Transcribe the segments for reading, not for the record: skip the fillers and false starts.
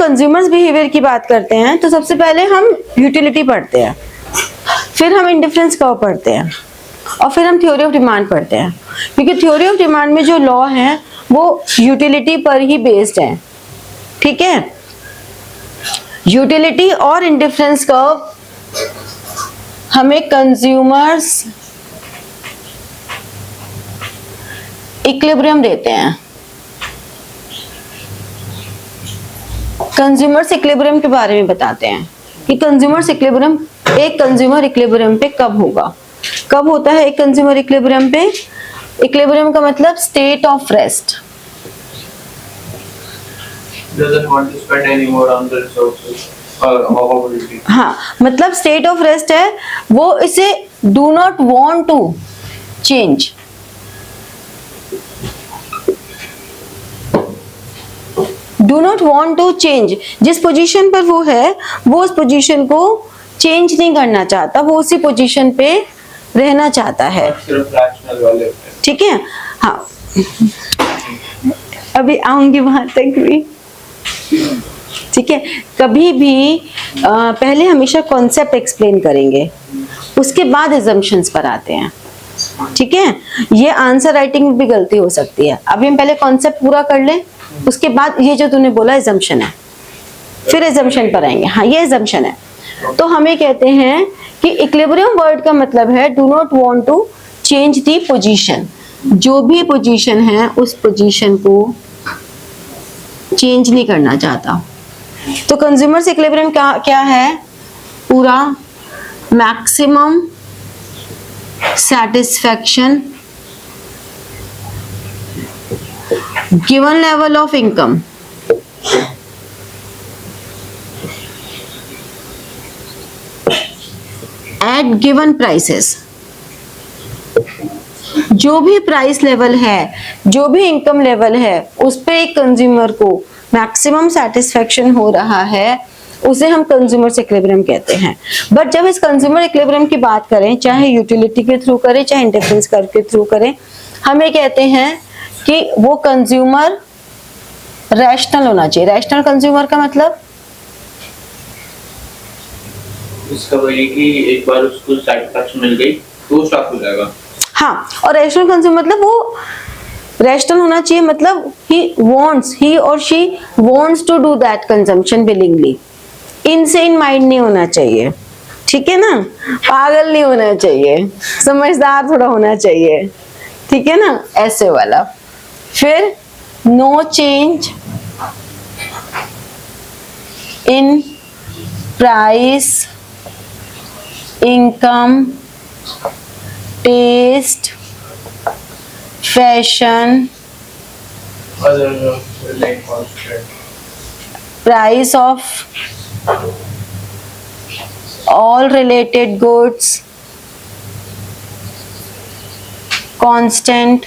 Consumers behaviour की बात करते हैं तो सबसे पहले हम यूटिलिटी पढ़ते हैं, फिर हम इंडिफरेंस कर्व पढ़ते हैं और फिर हम थ्योरी ऑफ डिमांड पढ़ते हैं, क्योंकि थ्योरी ऑफ डिमांड में जो लॉ है वो यूटिलिटी पर ही बेस्ड है। ठीक है, यूटिलिटी और इंडिफरेंस कर्व हमें कंज्यूमर्स इक्विलिब्रियम देते हैं। कंज्यूमर्स इक्विलिब्रियम के बारे में बताते हैं कि कंज्यूमर्स इक्विलिब्रियम, एक कंज्यूमर इक्विलिब्रियम पे कब होगा, कब होता है एक कंज्यूमर इक्विलिब्रियम पे। इक्विलिब्रियम का मतलब state of rest. Doesn't want to spend any more on the resources or mobility. हाँ, मतलब स्टेट ऑफ रेस्ट है, वो इसे do not want to change. Do not want to change, जिस पोजीशन पर वो है वो उस पोजीशन को चेंज नहीं करना चाहता, वो उसी पोजीशन पे रहना चाहता है। सिर्फ रैशनल वाले होते हैं। ठीक है, हाँ अभी आऊंगी वहां तक भी। ठीक है, कभी भी पहले हमेशा कॉन्सेप्ट एक्सप्लेन करेंगे, उसके बाद एजम्पशंस पर आते हैं। ठीक है, ये आंसर राइटिंग में भी गलती हो सकती है। अभी हम पहले कॉन्सेप्ट पूरा कर लें, उसके बाद ये जो तूने बोला एजम्पशन है, फिर एजम्पशन पर आएंगे। हाँ, ये एजम्पशन है। तो हमें कहते हैं कि इक्विलिब्रियम वर्ड का मतलब है do not want to change the position, जो भी पोजीशन है उस पोजीशन को चेंज नहीं करना चाहता। तो कंज्यूमर्स इक्विलिब्रियम क्या है, पूरा maximum satisfaction given level of income at given prices। जो भी प्राइस लेवल है, जो भी इनकम लेवल है, उस पे एक कंज्यूमर को मैक्सिमम सेटिस्फेक्शन हो रहा है, उसे हम कंज्यूमर इक्विलिब्रियम कहते हैं। बट जब इस कंज्यूमर इक्विलिब्रियम की बात करें, चाहे यूटिलिटी के थ्रू करें चाहे इंडिफरेंस कर्व के थ्रू करें, हमें कहते हैं कि वो कंज्यूमर रैशनल होना चाहिए। रैशनल कंज्यूमर का मतलब इसका वही कि एक बार उसको सेटिस्फैक्शन मिल गई तो वो स्टॉप हो जाएगा। हाँ, और रैशनल कंज्यूमर मतलब वो रैशनल होना चाहिए, मतलब he or she wants to do that consumption willingly। Insane mind नहीं होना चाहिए, ठीक है ना, पागल नहीं होना चाहिए, समझदार थोड़ा होना चाहिए, ठीक है ना, ऐसे वाला। फिर no change in price, income, taste, fashion, price of all related goods constant।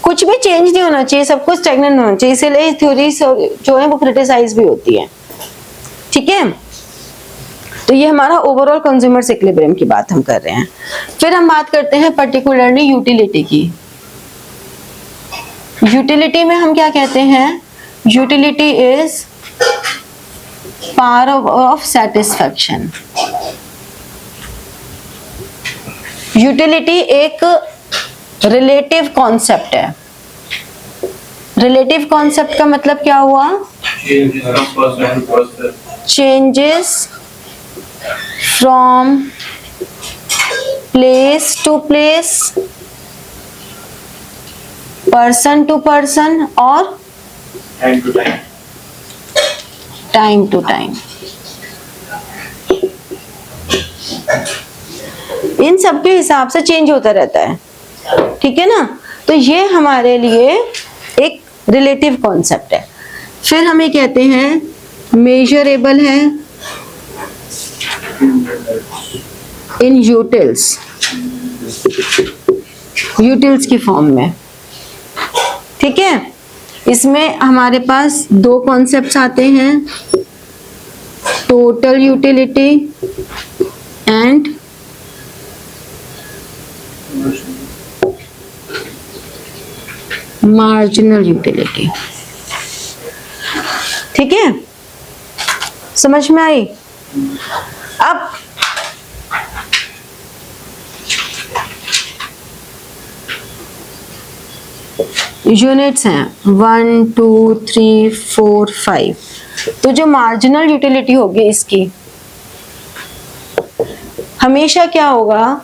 कुछ भी चेंज नहीं होना चाहिए, सब कुछ स्टैग्नेंट होना चाहिए, इसलिए थ्योरी जो है वो क्रिटिसाइज भी होती है। ठीक है, तो ये हमारा ओवरऑल कंज्यूमर इक्विलिब्रियम की बात हम कर रहे हैं। फिर हम बात करते हैं पर्टिकुलरली यूटिलिटी की। यूटिलिटी में हम क्या कहते हैं, utility is power of satisfaction. Utility एक रिलेटिव कॉन्सेप्ट है। रिलेटिव कॉन्सेप्ट का मतलब क्या हुआ, changes from place to place, person to person और टाइम टू टाइम। इन सब के हिसाब से चेंज होता रहता है, ठीक है ना। तो ये हमारे लिए एक रिलेटिव कॉन्सेप्ट है। फिर हमें कहते हैं मेजरेबल है इन यूटिल्स, यूटिल्स की फॉर्म में, ठीक है। इसमें हमारे पास दो कॉन्सेप्ट्स आते हैं, total utility and marginal utility. ठीक है, समझ में आई? अब यूनिट्स हैं 1 2 3 4 5। तो जो मार्जिनल यूटिलिटी होगी इसकी हमेशा क्या होगा,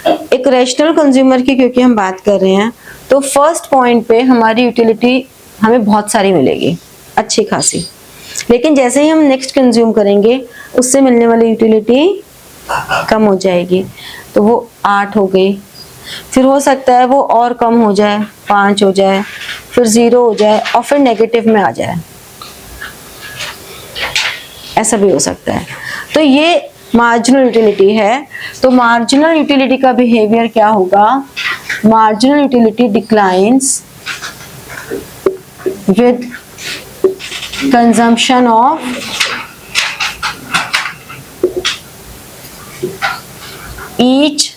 एक रैशनल कंज्यूमर की क्योंकि हम बात कर रहे हैं, तो फर्स्ट पॉइंट पे हमारी यूटिलिटी हमें बहुत सारी मिलेगी, अच्छी खासी। लेकिन जैसे ही हम नेक्स्ट कंज्यूम करेंगे उससे मिलने वाली यूटिलिटी कम हो जाएगी, तो वो 8 हो गई, फिर हो सकता है वो और कम हो जाए, 5 हो जाए, फिर 0 हो जाए और फिर नेगेटिव में आ जाए, ऐसा भी हो सकता है। तो ये मार्जिनल यूटिलिटी है। तो मार्जिनल यूटिलिटी का बिहेवियर क्या होगा, marginal utility declines with consumption of each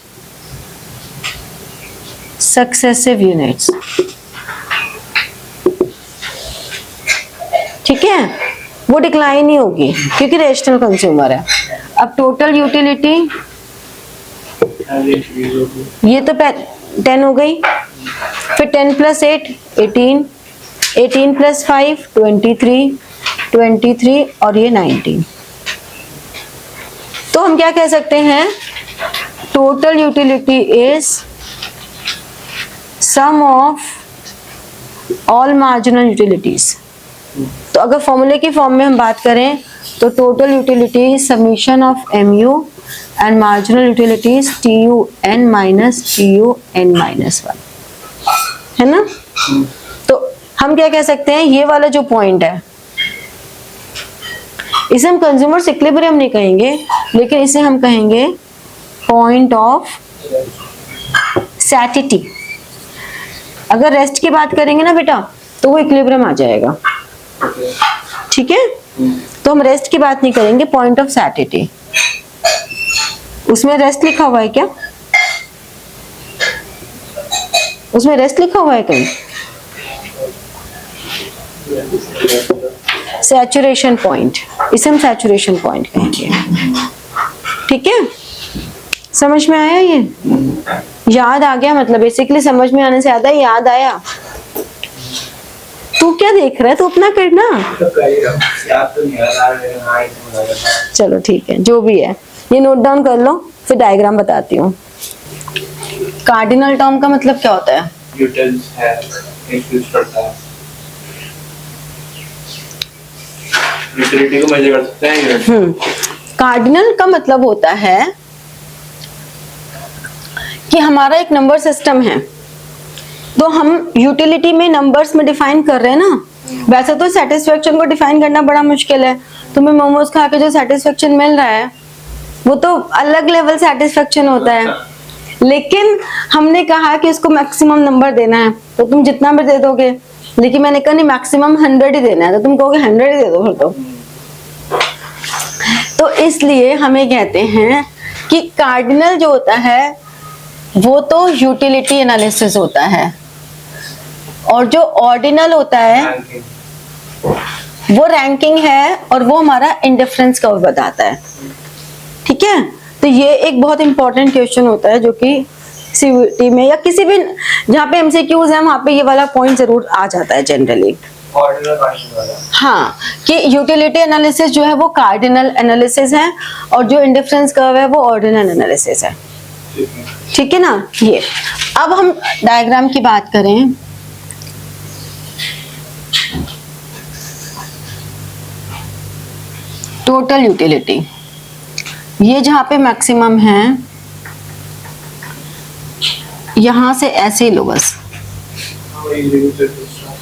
successive units. ठीक है, वो डिक्लाइन ही होगी क्योंकि रेशनल कंज्यूमर है। अब टोटल यूटिलिटी ये तो 10 हो गई, फिर 10 + 8 18, 18 + 5 23, 23 और ये 19। तो हम क्या कह सकते हैं, total utility is sum of all marginal utilities. तो अगर फॉर्मूले की फॉर्म में हम बात करें तो total utility summation of mu and marginal utilities TUN minus TUN minus 1, है ना। तो हम क्या कह सकते हैं, ये वाला जो पॉइंट है इसे हम कंज्यूमर इक्विलिब्रियम नहीं कहेंगे, लेकिन इसे हम कहेंगे पॉइंट ऑफ सैटिटी। अगर रेस्ट की बात करेंगे ना बेटा तो वो इक्विलिब्रियम आ जाएगा, ठीक है। तो हम रेस्ट की बात नहीं करेंगे, पॉइंट ऑफ सैटिटी। उसमें रेस्ट लिखा हुआ है क्या, उसमें रेस्ट लिखा हुआ है कहीं? सैचुरेशन पॉइंट, इसे हम सैचुरेशन पॉइंट कहेंगे, ठीक है। समझ में आया? ये याद आ गया, मतलब बेसिकली समझ में आने से ज्यादा याद आया। तू क्या देख रहा है, तू अपना करना। चलो ठीक है, जो भी है ये नोट डाउन कर लो, फिर डायग्राम बताती हूँ। कार्डिनल टर्म का मतलब क्या होता है? यूटिल्स है, यूज करता है, यूटिलिटी को मेजर कर सकते हैं। कार्डिनल का मतलब होता है कि हमारा एक नंबर सिस्टम है, तो हम यूटिलिटी में नंबर्स में डिफाइन कर रहे हैं ना। वैसे तो सेटिस्फेक्शन को डिफाइन करना बड़ा मुश्किल है, तुम्हें मोमोज खा के जो सेटिस्फेक्शन मिल रहा है वो तो अलग लेवल सेटिस्फेक्शन होता है, लेकिन हमने कहा कि इसको मैक्सिमम नंबर देना है, तो तुम जितना भी दे दोगे, लेकिन मैंने कहा नहीं मैक्सिमम 100 ही देना है, तो तुम कहोगे 100 ही दे दो फिर तो इसलिए हमें कहते हैं कि कार्डिनल जो होता है वो तो यूटिलिटी एनालिसिस होता है, और जो ऑर्डिनल होता है वो रैंकिंग है, और वो हमारा इंडिफरेंस कर्व बताता है, ठीक है। तो ये एक बहुत इंपॉर्टेंट क्वेश्चन होता है जो कि सीवीटी में या किसी भी जहाँ पे एमसीक्यूज है वहां पे ये वाला पॉइंट जरूर आ जाता है जनरली। हाँ, कि यूटिलिटी एनालिसिस जो है वो कार्डिनल एनालिसिस है, और जो इंडिफरेंस कर्व है वो ऑर्डिनल एनालिसिस है, ठीक है ना। ये अब हम डायग्राम की बात करें, टोटल यूटिलिटी ये जहां पे मैक्सिमम है, यहां से ऐसे ही लो बस,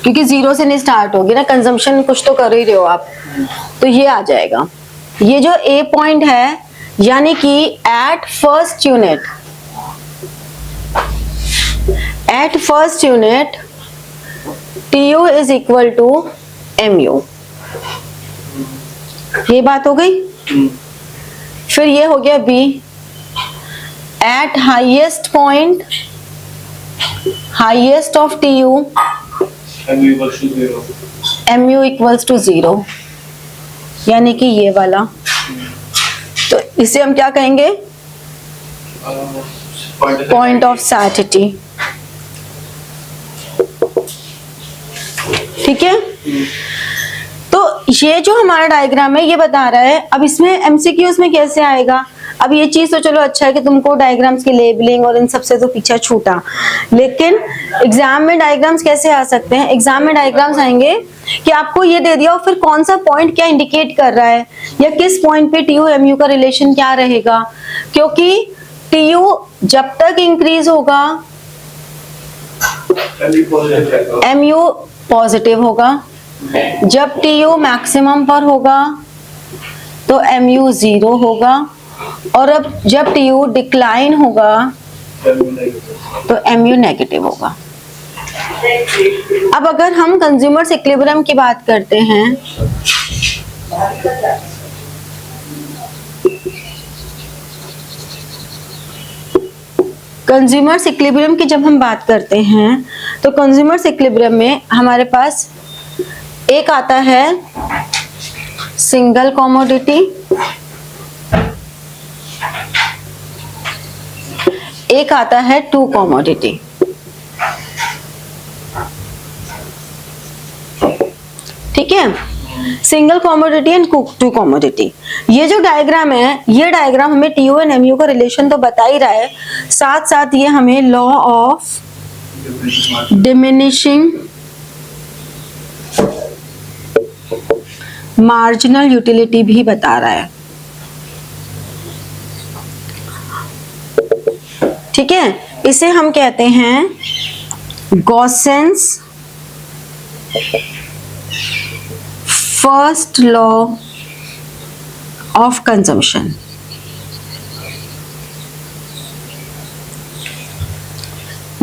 क्योंकि 0 से नहीं स्टार्ट होगी ना, कंजम्पशन कुछ तो कर ही रहे हो आप, तो ये आ जाएगा। ये जो ए पॉइंट है यानी कि at first unit TU is equal to MU, ये बात हो गई। फिर ये हो गया B, at highest point of TU MU equals to 0, यानी कि ये वाला, तो इसे हम क्या कहेंगे? Point of satiety. ठीक है, तो ये जो हमारा डायग्राम है ये बता रहा है। अब इसमें एमसीक्यूज में कैसे आएगा? अब ये चीज तो चलो अच्छा है कि तुमको डायग्राम्स की लेबलिंग और इन सब से तो पीछा छूटा, लेकिन एग्जाम में डायग्राम्स कैसे आ सकते हैं? एग्जाम में डायग्राम्स आएंगे कि आपको ये दे दिया और फिर कौन सा पॉइंट क्या इंडिकेट कर रहा है, या किस पॉइंट पे टीयू एमयू का रिलेशन क्या रहेगा। क्योंकि टीयू जब तक इंक्रीज होगा एमयू पॉजिटिव होगा, जब टीयू मैक्सिमम पर होगा तो एमयू 0 होगा, और अब जब टीयू डिक्लाइन होगा तो एमयू नेगेटिव होगा। अब अगर हम कंज्यूमर्स इक्विलिब्रियम की बात करते हैं, कंज्यूमर्स इक्विलिब्रियम की जब हम बात करते हैं तो कंज्यूमर्स इक्विलिब्रियम में हमारे पास एक आता है सिंगल कमोडिटी, एक आता है टू कमोडिटी। ठीक है, single commodity and two commodity. ये जो डायग्राम है, ये डायग्राम हमें टीयू एंड एमयू का रिलेशन तो बता ही रहा है, साथ साथ ये हमें law of diminishing marginal utility भी बता रहा है। ठीक है, इसे हम कहते हैं Gossen's first law of consumption,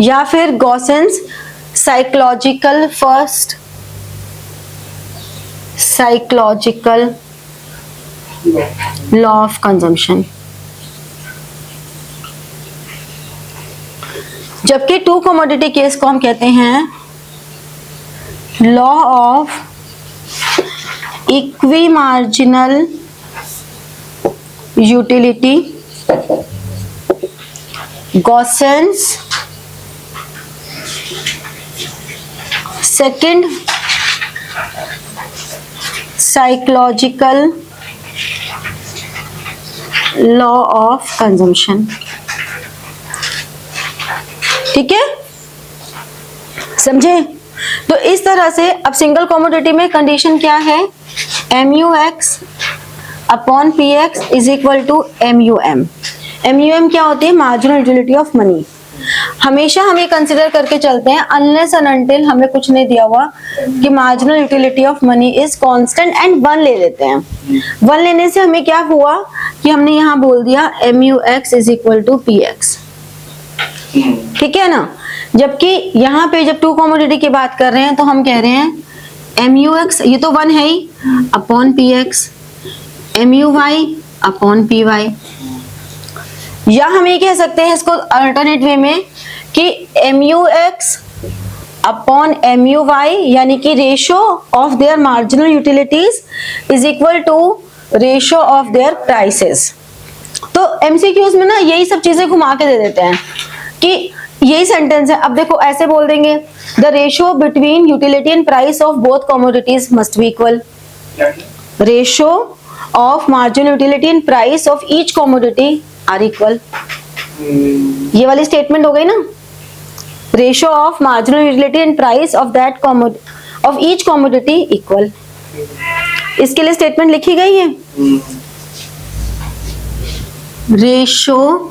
या फिर Gossen's psychological law of consumption. जबकि टू कमोडिटी केस को हम कहते हैं law of equi marginal utility, Gossen's second psychological law of consumption. ठीक है, समझे? तो इस तरह से अब सिंगल कमोडिटी में कंडीशन क्या है? MUX upon PX is equal to MUM। MUM क्या होती है? Marginal utility of money. हमेशा हम ये कंसिडर करके चलते हैं अनलेस एंड अनटिल हमें कुछ नहीं दिया हुआ कि marginal utility of money is constant and 1 ले लेते हैं। 1 लेने से हमें क्या हुआ कि हमने यहाँ बोल दिया MUX is equal to PX। ठीक है ना? जबकि यहाँ पे जब टू कमोडिटी की बात कर रहे हैं तो हम कह रहे हैं MUX, ये तो 1 है ही, upon PX, MUY upon PY। या हम ये कह सकते हैं इसको अल्टरनेट वे में कि MUX अपॉन MUY, यानी कि ratio of their marginal utilities is equal to ratio of their prices. तो एमसीक्यूज में ना यही सब चीजें घुमा के दे देते हैं कि यही सेंटेंस है। अब देखो ऐसे बोल देंगे the ratio between utility and price of both commodities must be equal. Ratio of marginal utility and price of each commodity are equal. ये वाली स्टेटमेंट हो गई ना, ratio of marginal utility and price of that of each commodity equal. इसके लिए statement लिखी गई है, ratio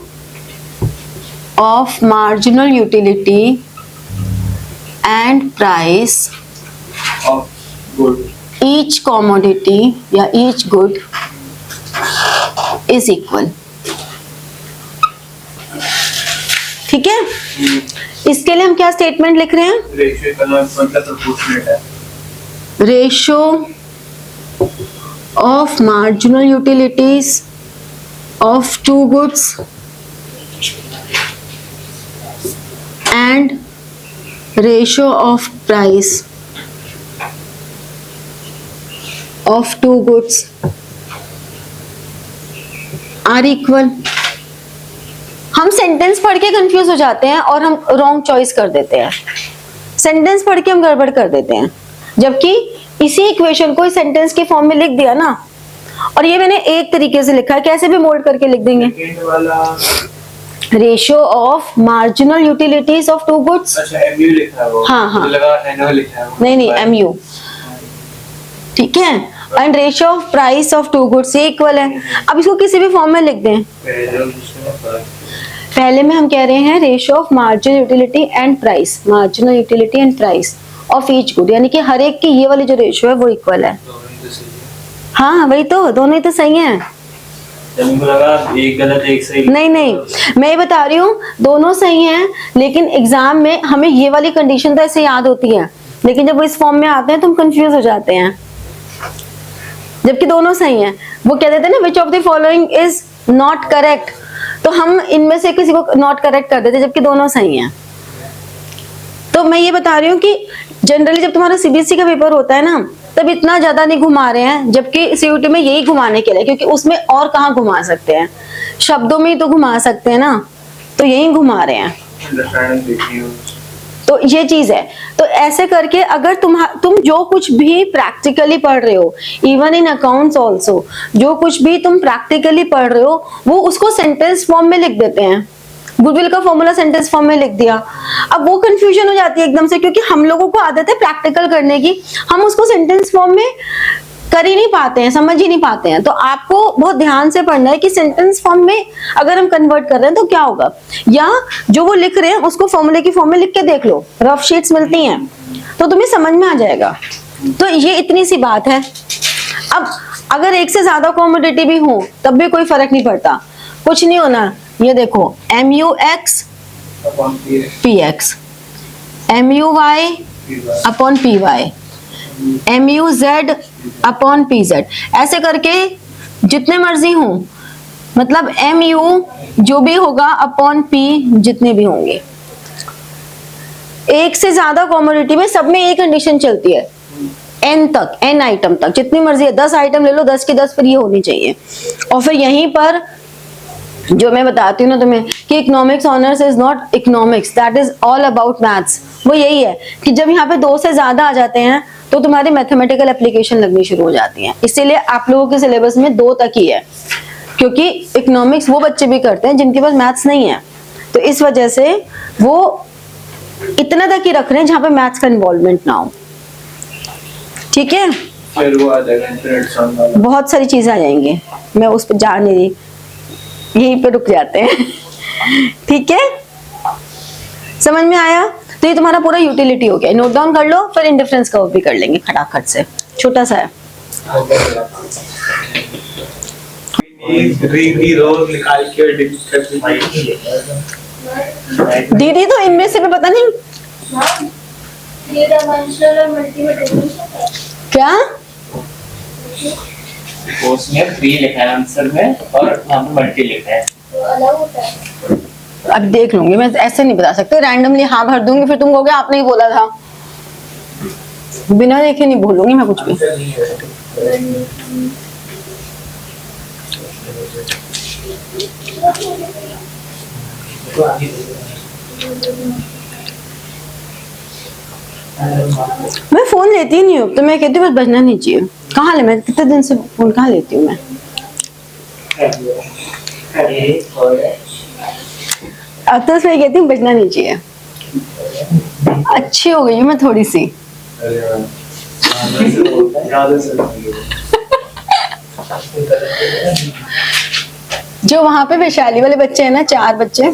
of marginal utility and price of each commodity या each good is equal। ठीक है, इसके लिए हम क्या स्टेटमेंट लिख रहे हैं? Ratio of marginal utilities of two goods and ratio of price of two goods are equal। हम सेंटेंस पढ़ के कंफ्यूज हो जाते हैं और हम रॉन्ग चॉइस कर देते हैं। सेंटेंस पढ़ के हम गड़बड़ कर देते हैं, जबकि इसी इक्वेशन को इस सेंटेंस के फॉर्म में लिख दिया ना, और ये मैंने एक तरीके से लिखा है, कैसे भी मोल्ड करके लिख देंगे। सेकंड वाला ratio of marginal utilities of two goods. अच्छा एमयू लिखा है वो। हाँ, हाँ। मुझे लगा एनओ लिखा है वो। नहीं एमयू, ठीक है। And ratio of price of two goods ये इक्वल है। अब इसको किसी भी फॉर्म में लिख दें। पहले में हम कह रहे हैं ratio of marginal utility and price, marginal utility and price of each good, यानी कि हर एक की ये वाली जो रेशियो है वो इक्वल है। हाँ वही तो, दोनों ही तो सही हैं। मुझे लगा एक गलत एक सही। नहीं मैं ये बता रही हूँ दोनों सही हैं, लेकिन एग्जाम में हमें ये वाली कंडीशन तो ऐसे याद होती है, लेकिन जब वो इस फॉर्म में आते हैं तो हम कंफ्यूज हो जाते हैं, जबकि दोनों सही हैं। वो कह देते हैं ना which of the following is not correct, तो हम इनमें से किसी को नॉट करेक्ट कर देते, जबकि दोनों सही हैं। तो मैं ये बता रही हूँ कि जनरली जब तुम्हारा सीबीएसई का पेपर होता है ना, तब इतना ज्यादा नहीं घुमा रहे हैं, जबकि सीयूटी में यही घुमाने के लिए, क्योंकि उसमें और कहाँ घुमा सकते हैं, शब्दों में ही तो घुमा सकते हैं ना, तो यही घुमा रहे हैं। तो ये चीज है। तो ऐसे करके अगर तुम जो कुछ भी प्रैक्टिकली पढ़ रहे हो, इवन इन अकाउंट्स ऑल्सो, जो कुछ भी तुम प्रैक्टिकली पढ़ रहे हो वो उसको सेंटेंस फॉर्म में लिख देते हैं। गुडविल का फॉर्मूला सेंटेंस फॉर्म में लिख दिया, अब वो कंफ्यूजन हो जाती है एकदम से, क्योंकि हम लोगों को आदत है प्रैक्टिकल करने की, हम उसको सेंटेंस फॉर्म में कर ही नहीं पाते हैं, समझ ही नहीं पाते हैं। तो आपको बहुत ध्यान से पढ़ना है कि सेंटेंस फॉर्म में अगर हम कन्वर्ट कर रहे हैं तो क्या होगा, या जो वो लिख रहे हैं उसको फॉर्मूले की फॉर्म में लिख के देख लो, रफ शीट्स मिलती हैं तो तुम्हें समझ में आ जाएगा। तो ये इतनी सी बात है। अब अगर एक से ज्यादा कॉमोडिटी भी हो तब भी कोई फर्क नहीं पड़ता, कुछ नहीं होना। ये देखो MUX PX, MUY upon PY, MUZ upon PZ, ऐसे करके जितने मर्जी हो, मतलब MU जो भी होगा अपॉन P जितने भी होंगे। एक से ज्यादा कॉमोडिटी में सब में एक कंडीशन चलती है, N तक, N आइटम तक, जितनी मर्जी है, 10 आइटम ले लो, 10 की 10 पर ये होनी चाहिए। और फिर यहीं पर जो मैं बताती हूँ ना तुम्हें कि economics honours is not economics, that is all about maths. वो यही है कि जब यहाँ पे 2 से ज्यादा आ जाते हैं तो तुम्हारी मैथमेटिकल एप्लीकेशन लगनी शुरू हो जाती है। इसीलिए आप लोगों के सिलेबस में 2 तक ही है, क्योंकि इकोनॉमिक्स वो बच्चे भी करते हैं जिनके पास मैथ्स नहीं है, तो इस वजह से वो इतना तक ही रख रहे हैं जहाँ पे मैथ्स का इन्वॉल्वमेंट ना हो। ठीक है, फिर वो आ जाएगा इंटरनेट सम वाला। बहुत सारी चीजें आ जाएंगी, मैं उस पर जा नहीं रही, यहीं पे रुक जाते हैं। ठीक है, समझ में आया? तो ये तुम्हारा पूरा यूटिलिटी हो गया, नोट डाउन कर लो, फिर इंडिफरेंस कर्व भी कर लेंगे खटाखट से, छोटा सा है। दीदी तो इनमें से भी पता नहीं क्या उसमें 3 लिखा है आंसर में और वहाँ पे मल्टी लिखा है, तो अलग होता है। अब देख लूंगी, मैं ऐसे नहीं बता सकते, रैंडमली हाँ भर दूंगी, फिर तुम कहोगे आपने ही बोला था। बिना देखे नहीं बोलूंगी मैं कुछ भी। मैं फोन लेती ही नहीं हूँ, तो मैं कहती हूँ बस बजना नहीं चाहिए। कहाँ ले, मैं कितने दिन से फोन कहाँ लेती हूँ मैं। अब तो मैं कहती हूँ बजना नहीं चाहिए। अच्छी हो गई हूँ मैं थोड़ी सी। जो वहां पे वैशाली वाले बच्चे हैं ना, 4 बच्चे,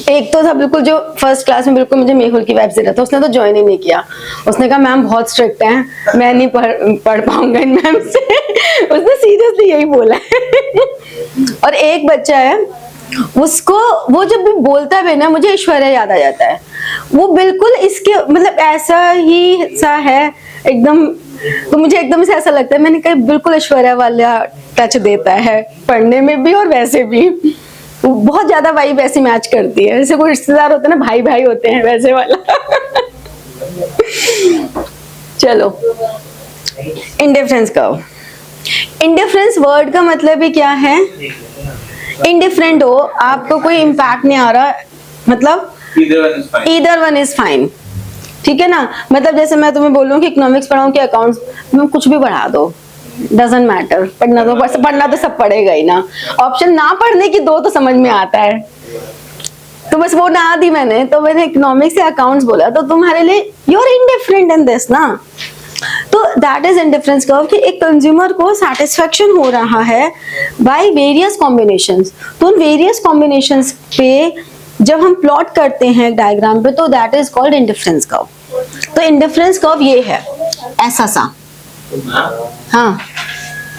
एक तो था बिल्कुल जो फर्स्ट क्लास में बिल्कुल मुझे मेहुल की वाइब से रहा था, उसने तो ज्वाइन ही नहीं किया। उसने कहा मैम बहुत स्ट्रिक्ट हैं, मैं नहीं पढ़ पाऊंगा इन मैम से। उसने सीरियसली यही बोला है। और एक बच्चा है, उसको वो जब भी बोलता है ना, मुझे ऐश्वर्या याद आ जाता है। वो बिल्कुल इसके मतलब ऐसा ही सा है एकदम, तो मुझे एकदम से ऐसा लगता है, मैंने कहा बिल्कुल ऐश्वर्या वाला टच देता है पढ़ने में भी और वैसे भी। बहुत ज्यादा वाइब ऐसी मैच करती है, जैसे कोई रिश्तेदार होते हैं ना, भाई भाई होते हैं, वैसे वाला। चलो इंडिफरेंस कर्व। इंडिफरेंस वर्ड का मतलब ही क्या है? इंडिफरेंट हो, आपको कोई इम्पैक्ट नहीं आ रहा, मतलब ईदर वन इज फाइन, ठीक है ना। मतलब जैसे मैं तुम्हें बोलूं कि इकोनॉमिक्स पढ़ाऊं कि अकाउंट्स, तुम कुछ भी पढ़ा दो, डजंट मैटर, पढ़ना तो सब पढ़ेगा ही ना। ऑप्शन ना पढ़ने की दो तो समझ में आता है, तो बस वो ना दी मैंने, तो मैंने इकोनॉमिक्स या अकाउंट्स बोला, तो तुम्हारे लिए you are indifferent in this ना। तो दैट इज इंडिफरेंस कर्व कि एक कंज्यूमर को सेटिस्फेक्शन हो रहा है बाय वेरियस कॉम्बिनेशंस। तो उन वेरियस कॉम्बिनेशंस पे जब हम प्लॉट करते हैं डायग्राम पे, तो that is called indifference curve. तो इंडिफरेंस कर्व ये है, ऐसा सा। हाँ,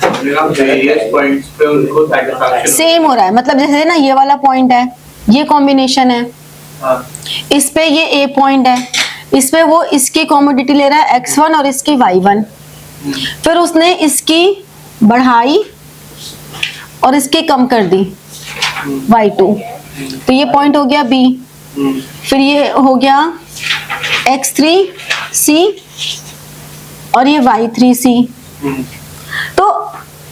वेरियस पॉइंट्स पे उनको satisfaction सेम हो रहा है, मतलब जैसे ना ये वाला पॉइंट है, ये कॉम्बिनेशन है, हाँ, इस पे ये ए पॉइंट है, इस पे वो इसकी कॉमोडिटी ले रहा है x1 और इसकी y1, फिर उसने इसकी बढ़ाई और इसकी कम कर दी y2, तो ये पॉइंट हो गया B। फिर ये हो गया x3c और ये y3c। तो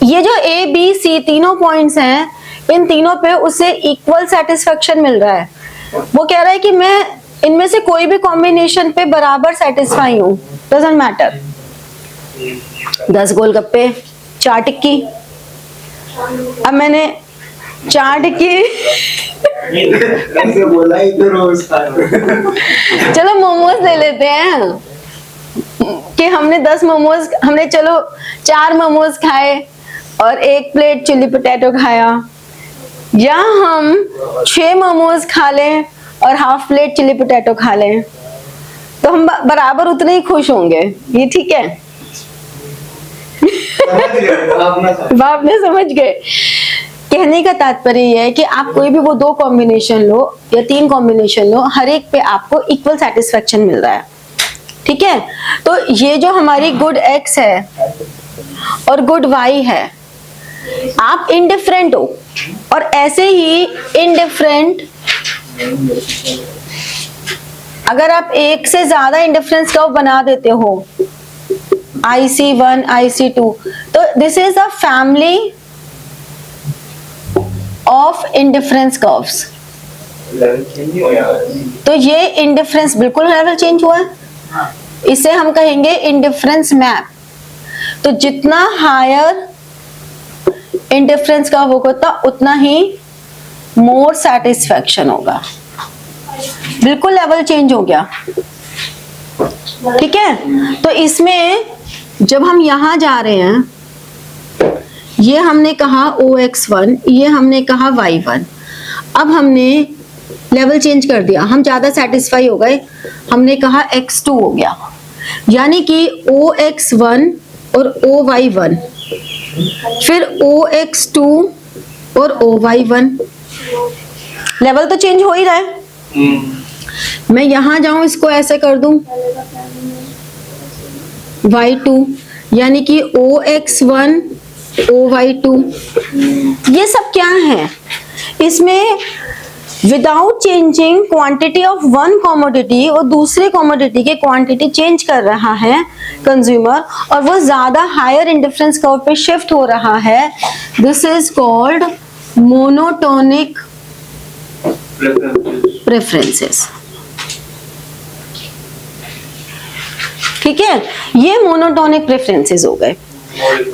ये जो A B C तीनों पॉइंट्स हैं, इन तीनों पे उसे इक्वल सेटिस्फेक्शन मिल रहा है। वो कह रहा है कि मैं इनमें से कोई भी कॉम्बिनेशन पे बराबर सेटिस्फाई हूँ, डजंट मैटर। 10 गोलगप्पे, 4 टिक्की, अब मैंने 4 टिक्की ऐसे बोला ही तो रोज चलो मोमोज ले लेते हैं कि हमने 10 मोमोज, हमने चलो 4 मोमोज खाए और 1 प्लेट चिली पोटैटो खाया, या हम 6 मोमोज खा लें और हाफ प्लेट चिली पोटैटो खा लें, तो हम बराबर उतने ही खुश होंगे। ये ठीक है? बाप ने समझ गए। कहने का तात्पर्य यह है कि आप कोई भी वो 2 कॉम्बिनेशन लो या 3 कॉम्बिनेशन लो, हर एक पे आपको इक्वल सेटिस्फेक्शन मिल रहा है, ठीक है। तो ये जो हमारी गुड x है और गुड y है, आप इंडिफरेंट हो, और ऐसे ही इंडिफरेंट अगर आप एक से ज्यादा इंडिफरेंस कर्व बना देते हो, IC1 IC2, तो this is a family of indifference curves. तो ये इंडिफरेंस बिल्कुल लेवल चेंज हुआ है, इसे हम कहेंगे इंडिफरेंस मैप। तो जितना हायर इंडिफरेंस कर्व होगा उतना ही मोर सेटिस्फेक्शन होगा। बिल्कुल लेवल चेंज हो गया, ठीक है। तो इसमें जब हम यहां जा रहे हैं, ये हमने कहा OX1, ये हमने कहा Y1, अब हमने लेवल चेंज कर दिया, हम ज्यादा सेटिस्फाई हो गए, हमने कहा X2 हो गया, यानी कि OX1 और OY1, फिर OX2 और OY1, लेवल तो चेंज हो ही रहा है। मैं यहां जाऊं, इसको ऐसे कर दूं Y2, यानी कि OX1 OY2, ये सब क्या है? इसमें without changing quantity of one commodity और दूसरे कमोडिटी के क्वांटिटी चेंज कर रहा है कंज्यूमर, और वो ज्यादा हायर इंडिफरेंस कर्व पे शिफ्ट हो रहा है। This is called monotonic preferences, ठीक है। ये मोनोटोनिक प्रेफरेंसेस हो गए।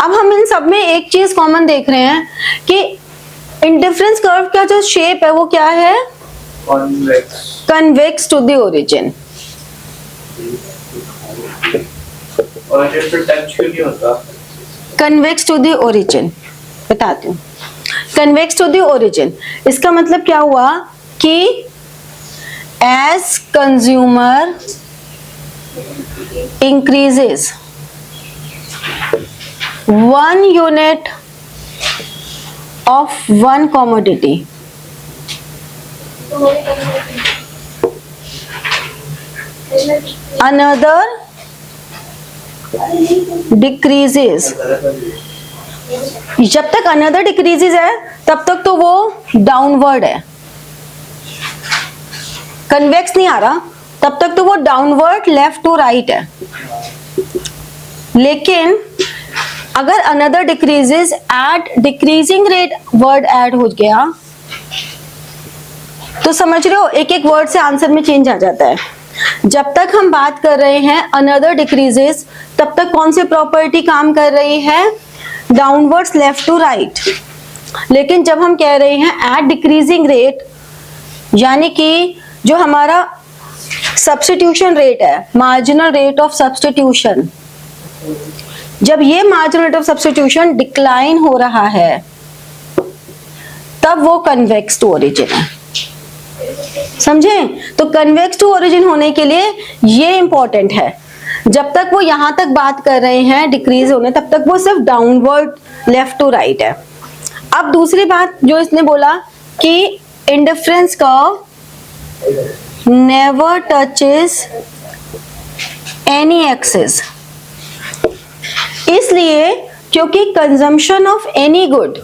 अब हम इन सब में एक चीज कॉमन देख रहे हैं कि इंडिफरेंस कर्व का जो शेप है वो क्या है? Convex to the origin. और ये फिर टच क्यों नहीं होता? कन्वेक्स टू द ओरिजिन बताती हूँ। कन्वेक्स टू द ओरिजिन इसका मतलब क्या हुआ कि as consumer increases 1 unit of one commodity, another decreases। जब तक another decreases है तब तक तो वो डाउनवर्ड है, कन्वेक्स नहीं आ रहा, तब तक तो वो डाउनवर्ड लेफ्ट टू राइट है। लेकिन अगर another decreases at decreasing rate word add हो गया तो समझ रहे हो, एक एक वर्ड से आंसर में चेंज आ जाता है। जब तक हम बात कर रहे हैं अनदर डिक्रीजेस, तब तक कौन सी प्रॉपर्टी काम कर रही है, डाउनवर्ड्स लेफ्ट टू राइट। लेकिन जब हम कह रहे हैं एट डिक्रीजिंग रेट, यानी कि जो हमारा सब्स्टिट्यूशन रेट है, मार्जिनल रेट ऑफ सब्स्टिट्यूशन, जब ये marginal rate of substitution decline हो रहा है तब वो कन्वेक्स टू ओरिजिन है। समझे? तो कन्वेक्स टू ओरिजिन होने के लिए ये इंपॉर्टेंट है। जब तक वो यहां तक बात कर रहे हैं डिक्रीज होने, तब तक वो सिर्फ डाउनवर्ड लेफ्ट टू राइट है। अब दूसरी बात जो इसने बोला कि indifference curve never touches any axis, इसलिए क्योंकि consumption of any good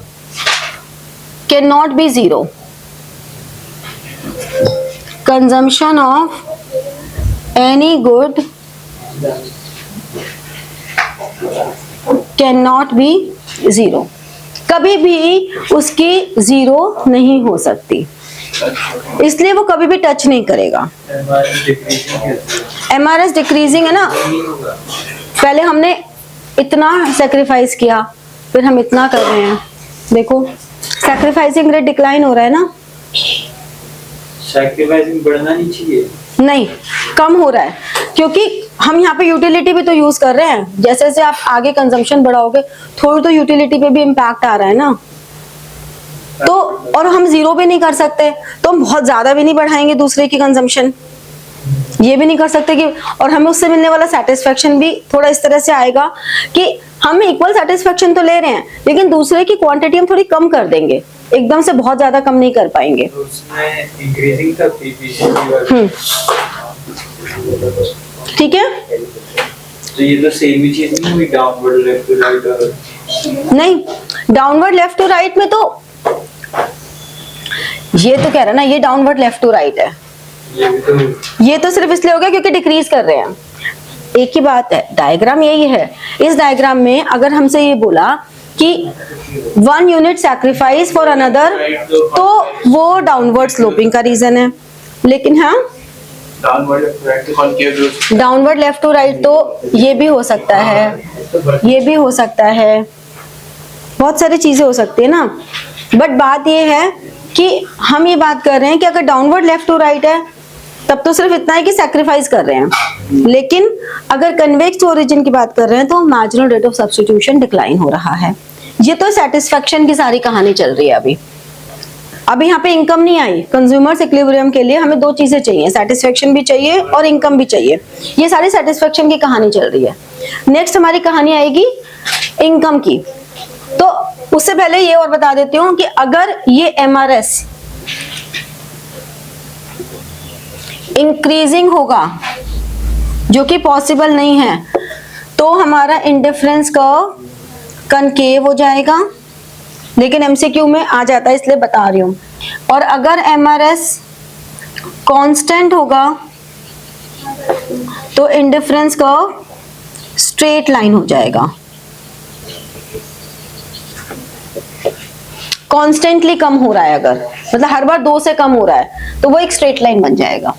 can not be zero. Consumption of any good can not be zero, कभी भी उसकी जीरो नहीं हो सकती, इसलिए वो कभी भी टच नहीं करेगा। MRS डिक्रीजिंग है ना, पहले हमने इतना सेक्रीफाइस किया, फिर हम इतना कर रहे हैं, देखो सेक्रीफाइसिंग रेट डिक्लाइन हो रहा है ना। सैक्रिफाइसिंग बढ़ना नहीं चाहिए, नहीं, कम हो रहा है, क्योंकि हम यहाँ पे यूटिलिटी भी तो यूज कर रहे हैं। जैसे जैसे आप आगे कंजम्पशन बढ़ाओगे, थोड़ी तो यूटिलिटी पे भी इम्पैक्ट आ रहा है ना। तो और हम जीरो भी नहीं कर सकते, तो हम बहुत ज्यादा भी नहीं बढ़ाएंगे दूसरे की कंजम्पशन, ये भी नहीं कर सकते कि, और हमें उससे मिलने वाला सेटिस्फेक्शन भी थोड़ा इस तरह से आएगा कि हम इक्वल सेटिस्फेक्शन तो ले रहे हैं, लेकिन दूसरे की क्वांटिटी हम थोड़ी कम कर देंगे, एकदम से बहुत ज्यादा कम नहीं कर पाएंगे। तो उसमें इंक्रीजिंग का ठीक है, तो ये तो सेम ही चीज नहीं हुई, डाउनवर्ड लेफ्ट टू राइट। और नहीं, डाउनवर्ड लेफ्ट टू राइट में तो ये तो कह रहा है ना, ये डाउनवर्ड लेफ्ट टू राइट है, ये तो सिर्फ इसलिए हो गया क्योंकि डिक्रीज कर रहे हैं। एक ही बात है, डायग्राम यही है। इस डायग्राम में अगर हमसे ये बोला कि 1 यूनिट सैक्रिफाइस फॉर अनदर, तो वो डाउनवर्ड स्लोपिंग का रीजन है। लेकिन हाँ, डाउनवर्ड लेफ्ट टू राइट तो ये भी हो सकता है, ये भी हो सकता है, बहुत सारी चीजें हो सकती है ना। बट बात ये है कि हम ये बात कर रहे हैं कि अगर डाउनवर्ड लेफ्ट टू राइट है तब तो सिर्फ इतना है कि सैक्रिफाइस कर रहे हैं, लेकिन अगर कन्वेक्स टू ओरिजिन की बात कर रहे हैं तो marginal rate of substitution decline हो रहा है। ये तो सेटिस्फेक्शन की सारी कहानी चल रही है। अभी यहाँ पे इनकम नहीं आई। कंज्यूमर्स इक्विलिब्रियम के लिए हमें दो चीजें चाहिए, सेटिस्फेक्शन भी चाहिए और इनकम भी चाहिए। ये सारी सेटिस्फेक्शन की कहानी चल रही है। नेक्स्ट हमारी कहानी आएगी इनकम की। तो उससे पहले ये और बता देती हूँ कि अगर ये MRS इंक्रीजिंग होगा, जो कि पॉसिबल नहीं है, तो हमारा इंडिफरेंस कर्व कनकेव हो जाएगा, लेकिन MCQ में आ जाता है इसलिए बता रही हूं। और अगर MRS कांस्टेंट होगा तो इंडिफरेंस कर्व स्ट्रेट लाइन हो जाएगा। कॉन्स्टेंटली कम हो रहा है, अगर मतलब हर बार 2 से कम हो रहा है तो वो एक स्ट्रेट लाइन बन जाएगा।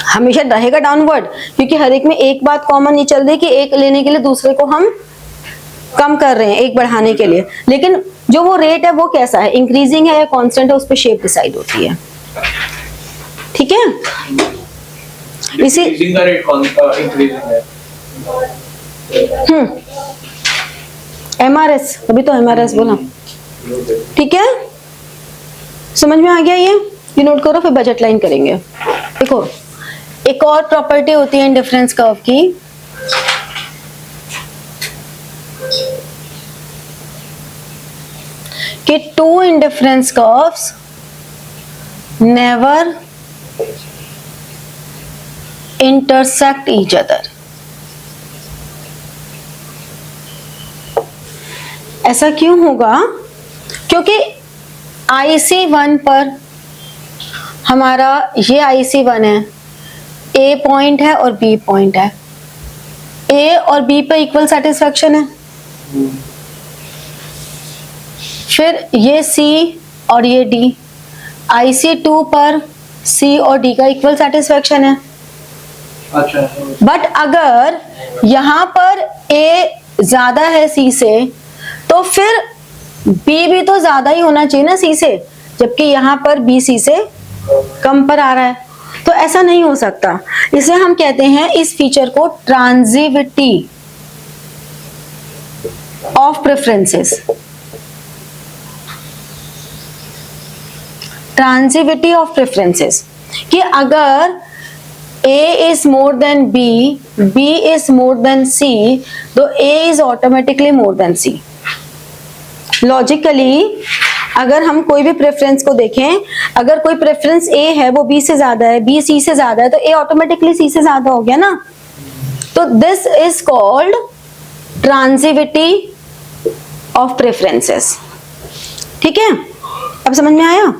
हमेशा रहेगा डाउनवर्ड, क्योंकि हर एक में एक बात कॉमन नहीं चल रही कि एक लेने के लिए दूसरे को हम कम कर रहे हैं, एक बढ़ाने के लिए। लेकिन जो वो रेट है वो कैसा है, इंक्रीजिंग है या कांस्टेंट है, उस पर शेप डिसाइड होती है। ठीक है, इसी का रेट कौन सा इंक्रीजिंग है? MRS, अभी तो MRS बोला। ठीक है, समझ में आ गया ये नोट करो, फिर बजट लाइन करेंगे। देखो, एक और प्रॉपर्टी होती है इंडिफरेंस कर्व की, कि 2 indifference curves never intersect each other. ऐसा क्यों होगा? क्योंकि IC1 पर हमारा ये IC1 है, A पॉइंट है और B पॉइंट है। ए और बी पे इक्वल सेटिस्फेक्शन है, फिर ये सी और ये डी, IC2 पर सी और डी का इक्वल सेटिस्फेक्शन है। अच्छा, बट अगर यहाँ पर ए ज्यादा है सी से, तो फिर बी भी तो ज्यादा ही होना चाहिए ना सी से, जबकि यहाँ पर बी सी से कम पर आ रहा है, तो ऐसा नहीं हो सकता। इसे हम कहते हैं इस फीचर को transitivity of preferences. Transitivity of preferences कि अगर A is more than B, B is more than C, तो A is automatically more than C. Logically अगर हम कोई भी प्रेफरेंस को देखें, अगर कोई प्रेफरेंस A है वो B से ज्यादा है, B C से ज्यादा है, तो A ऑटोमेटिकली C से ज्यादा हो गया ना। तो this is called transitivity of preferences. ठीक है, अब समझ में आया।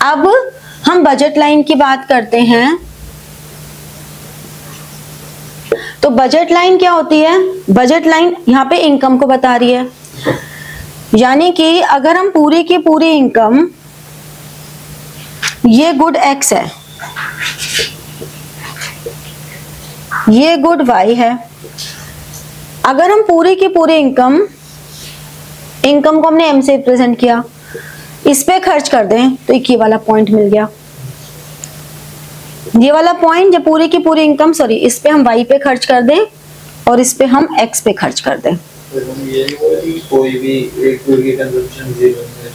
अब हम बजट लाइन की बात करते हैं। तो बजट लाइन क्या होती है? बजट लाइन यहाँ पे इनकम को बता रही है, यानी कि अगर हम पूरी की पूरी इनकम, ये गुड X है, ये गुड Y है, अगर हम पूरी की पूरी इनकम को हमने M से रिप्रेजेंट किया, इस पे खर्च कर दें तो एक ये वाला पॉइंट मिल गया। ये वाला पॉइंट, जब पूरी की पूरी इनकम, सॉरी, इस पे हम Y पे खर्च कर दें और इस पे हम X पे खर्च कर दें। कोई भी एक की कंजम्पशन जीरो है।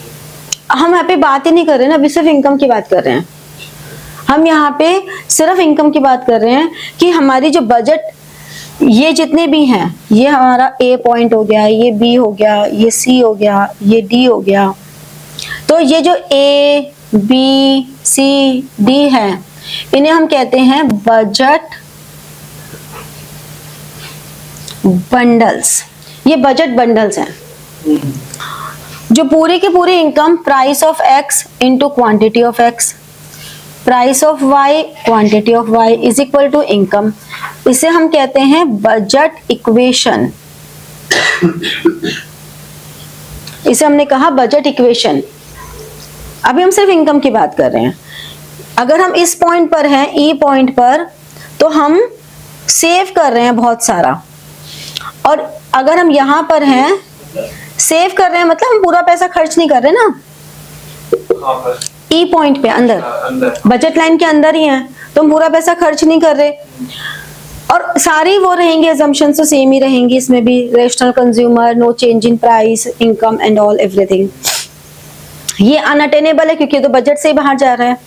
हम यहाँ पे बात ही नहीं कर रहे ना, अभी सिर्फ इनकम की बात कर रहे हैं। हम यहाँ पे सिर्फ इनकम की बात कर रहे हैं कि हमारी जो बजट, ये जितने भी हैं, ये हमारा A पॉइंट हो गया, ये B हो गया, ये C हो गया, ये D हो गया। तो ये जो A, B, C, D है, इन्हें हम कहते हैं बजट बंडल्स। ये बजट बंडल्स हैं जो पूरी की पूरी income price of X into quantity of X, price of Y, quantity of Y is equal to income. इसे हम कहते हैं बजट इक्वेशन। इसे हमने कहा बजट इक्वेशन। अभी हम सिर्फ इनकम की बात कर रहे हैं। अगर हम इस पॉइंट पर हैं, E पॉइंट पर, तो हम सेव कर रहे हैं बहुत सारा, और अगर हम यहां पर हैं, सेव कर रहे हैं मतलब हम पूरा पैसा खर्च नहीं कर रहे ना, E पॉइंट पे अंदर, बजट लाइन के अंदर ही हैं, तो हम पूरा पैसा खर्च नहीं कर रहे। और सारी वो रहेंगे, assumptions तो सेम ही रहेंगी इसमें भी, rational consumer, no change in price, income and all everything. ये अनअटेनेबल है क्योंकि तो बजट से ही बाहर जा रहा है।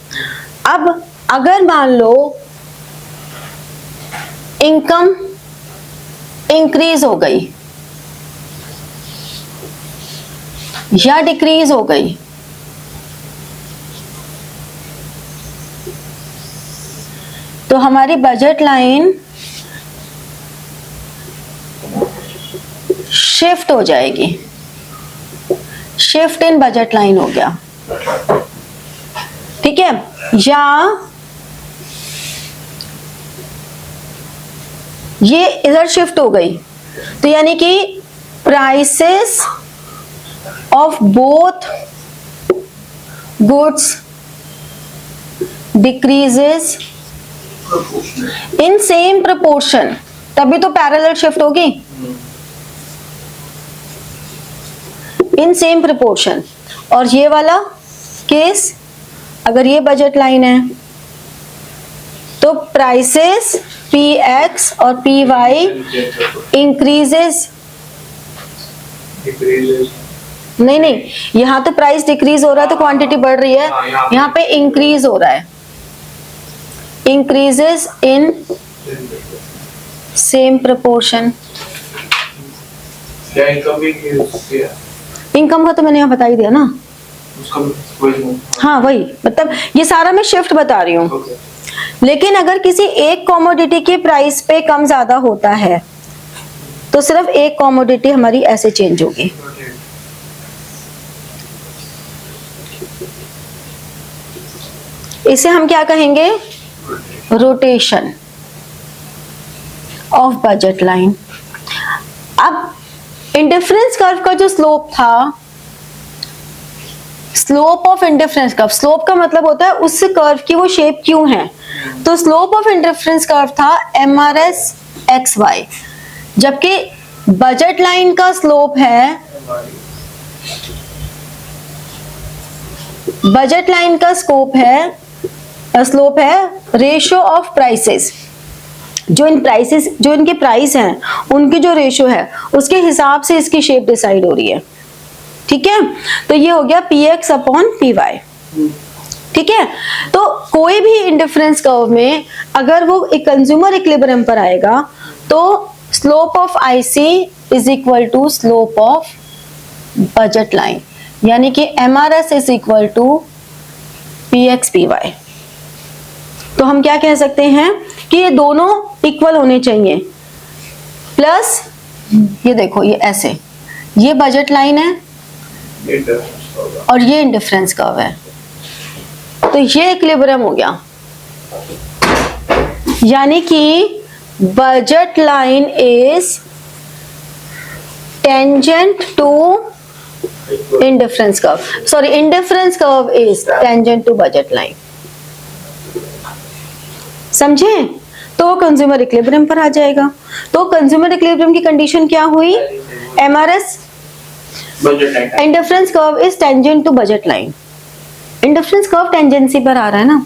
अब अगर मान लो इनकम इंक्रीज हो गई या डिक्रीज हो गई, तो हमारी बजट लाइन शिफ्ट हो जाएगी। शिफ्ट इन बजट लाइन हो गया, ठीक है। या ये इधर शिफ्ट हो गई, तो यानी कि prices of both goods decreases in same proportion, तभी तो पैरेलल शिफ्ट होगी, इन सेम प्रपोर्शन। और ये वाला केस, अगर ये बजट लाइन है तो प्राइसेस PX और PY इंक्रीजेस, नहीं, यहाँ तो प्राइस डिक्रीज हो रहा है तो क्वांटिटी बढ़ रही है, यहाँ पे इंक्रीज हो रहा है, इंक्रीजेस इन सेम प्रपोर्शन। क्या इनकम भी किया? इनकम का तो मैंने यहाँ बता ही दिया ना, उसका वही, हाँ वही, मतलब ये सारा मैं शिफ्ट बता रही हूँ। लेकिन अगर किसी एक कॉमोडिटी के प्राइस पे कम ज्यादा होता है तो सिर्फ एक कॉमोडिटी हमारी ऐसे चेंज होगी। इसे हम क्या कहेंगे? रोटेशन। Of budget line. अब इंडिफरेंस कर्व का जो स्लोप था, slope of indifference curve, slope का मतलब होता है उस कर्व की वो शेप क्यों है, तो स्लोप ऑफ इंडिफरेंस कर्व था MRS XY, जबकि बजट लाइन का स्लोप है, बजट लाइन का स्लोप है रेशियो ऑफ प्राइसेस, जो इनके प्राइस हैं उनकी जो रेशियो है उसके हिसाब से इसकी शेप डिसाइड हो रही है। ठीक है, तो ये हो गया PX अपॉन PY। ठीक है, तो कोई भी इंडिफरेंस कर्व में अगर वो एक कंज्यूमर इक्विलिब्रियम पर आएगा तो slope of IC is equal to slope of budget line, यानी कि MRS is equal to PX PY। तो हम क्या कह सकते हैं कि ये दोनों इक्वल होने चाहिए, प्लस ये देखो ये ऐसे, ये बजट लाइन है और ये इंडिफरेंस कर्व है, तो ये इक्विलिब्रियम हो गया, यानी कि budget line is tangent to indifference curve, sorry indifference curve is tangent to budget line. समझे? तो कंज्यूमर इक्विलिब्रियम पर आ जाएगा। तो कंज्यूमर इक्विलिब्रियम की कंडीशन क्या हुई? MRS indifference curve is tangent to budget line. Indifference curve tangency पर आ रहा है ना,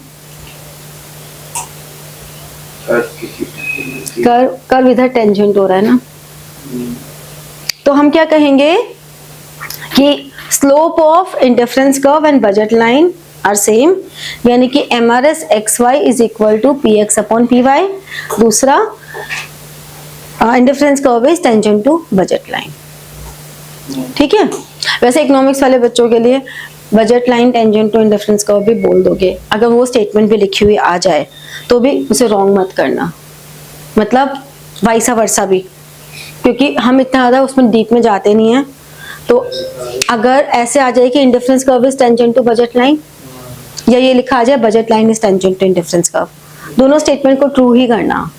कर्व इधर टेंजेंट हो रहा है ना, तो हम क्या कहेंगे कि slope of indifference curve and budget line are same, यानी कि MRS XY is equal to PX upon PY। दूसरा indifference curve is tangent to budget line. ठीक है, वैसे इकोनॉमिक्स वाले बच्चों के लिए budget line tangent to indifference curve भी बोल दोगे, अगर वो स्टेटमेंट भी लिखी हुई आ जाए तो भी उसे रॉन्ग मत करना, मतलब वाइसा वर्सा भी, क्योंकि हम इतना ज़्यादा उसमें डीप में जाते नहीं हैं। तो अगर ऐसे आ जाए कि indifference curve is tangent to budget line, या ये लिखा आ जाए budget line is tangent to indifference curve, दोनों स्टेटमेंट को ट्रू ही करना।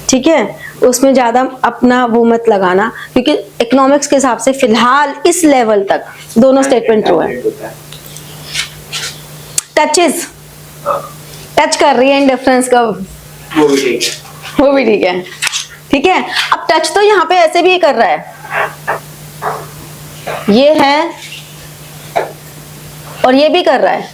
ठीक है, उसमें ज्यादा अपना वो मत लगाना, क्योंकि इकोनॉमिक्स के हिसाब से फिलहाल इस लेवल तक दोनों स्टेटमेंट ट्रू है। टच कर रही है इंडिफरेंस कर्व, वो भी ठीक है। ठीक है, अब टच तो यहाँ पे ऐसे भी कर रहा है, ये है और ये भी कर रहा है,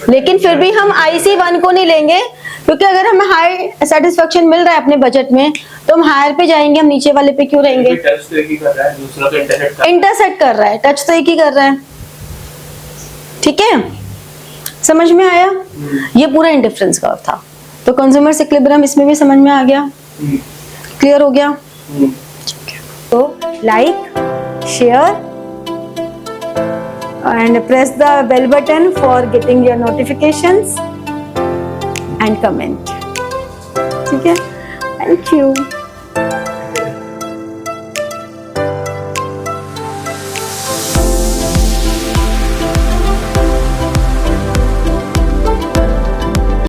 लेकिन फिर भी हम IC1 को नहीं लेंगे, क्योंकि अगर हमें हाई सेटिस्फेक्शन मिल रहा है अपने बजट में तो हम हायर पे जाएंगे, हम नीचे वाले पे क्यों रहेंगे? टच तो एक ही कर रहा है, दूसरा तो इंटरसेक्ट कर रहा है, टच तो एक ही कर रहा है। ठीक है, समझ में आया? ये पूरा इंडिफरेंस कर्व था, तो कंज्यूमर इक्विलिब्रियम इसमें भी समझ में आ गया, क्लियर हो गया? तो like, share and press the bell button for getting your notifications and comment. ठीक है, thank you.